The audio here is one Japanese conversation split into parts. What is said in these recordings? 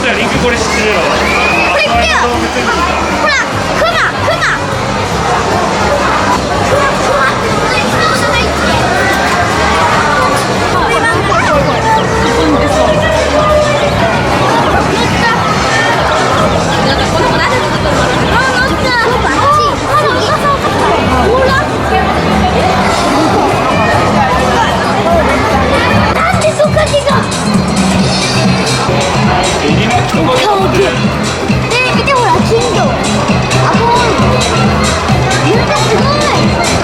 じゃあリンクこれ知ってるよ。これ来てよ。ほら、クマってことないって。なんでそこが見てほら、金魚。あ、もうなんかすごい。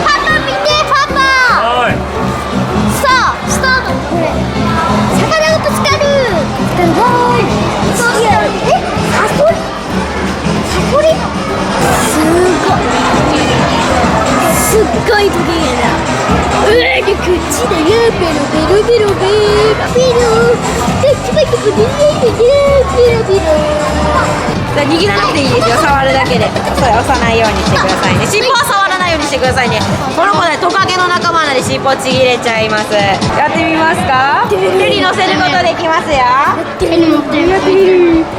パパ見て、パパ。はい。さあ、スタート。これ魚がぶつかる。すごい。そうしたら、サソリすごいトゲだ。こっちだよ。ベロベロベロベロで、キバキバベロベロベロ。握らなくていいですよ、触るだけで。それ押さないようにしてくださいね。尻尾は触らないようにしてくださいね。この子ね、トカゲの仲間なので尻尾ちぎれちゃいます。やってみますか？手に乗せることできますよ。手に持ってる。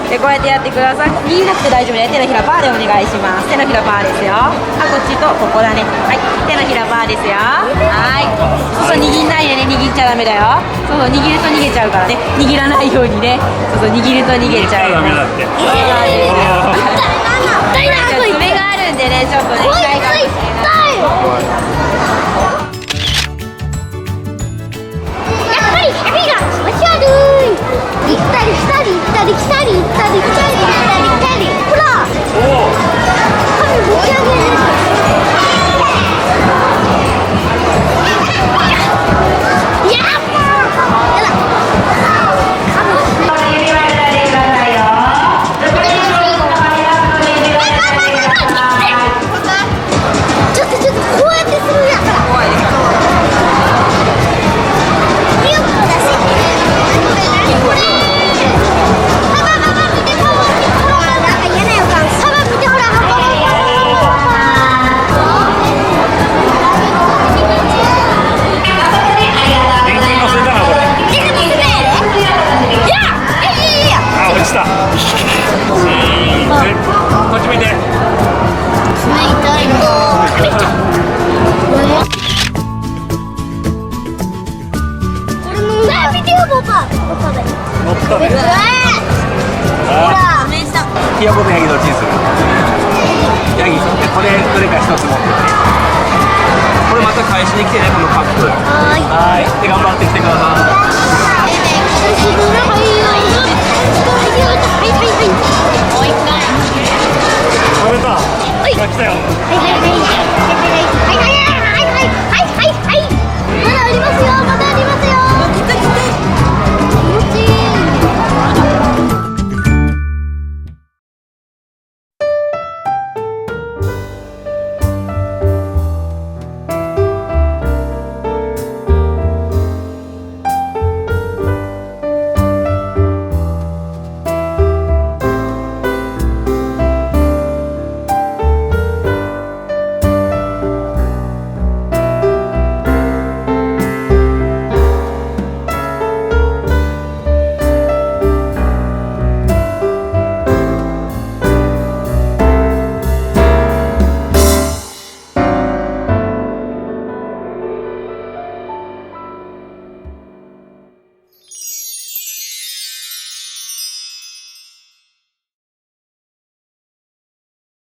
で、こうやってやってください。握らなくて大丈夫で、手のひらパーでお願いします。手のひらパーですよ。あ、こっちとここだね。はい、手のひらパーですよ。はい。そう、握んないでね、握っちゃダメだよ。そう、握ると逃げちゃうからね。握らないようにね。そう、握ると逃げちゃうよ。ダメだって。爪があるんでね、ちょっとね、痛いかもしれない。やっぱりヘビが気持ち悪い。行ったり来たり行ったり来たり行ったり来たり行ったり来たり。ほら、髪持ち上げる。やっちょっとこうやってするやから。怖いですか？ミルク出せ。これ。パパ見て、パパ見て、ほら、なんか嫌な予感。パパ見て、ほら、パパ。リンク乗せたなこれ。リンク乗せて。いや。あ、落ちた。こっち向いて。爪痛いの。見てよ、パパ。乗ったね。ほら、めっちゃ。ヒヤボとヤギどっちにする？ヤギ。これどれか一つ持ってて。これまた返しに来てね、このカップ。はい。で、頑張ってきてください。食べた。来たよ。はい。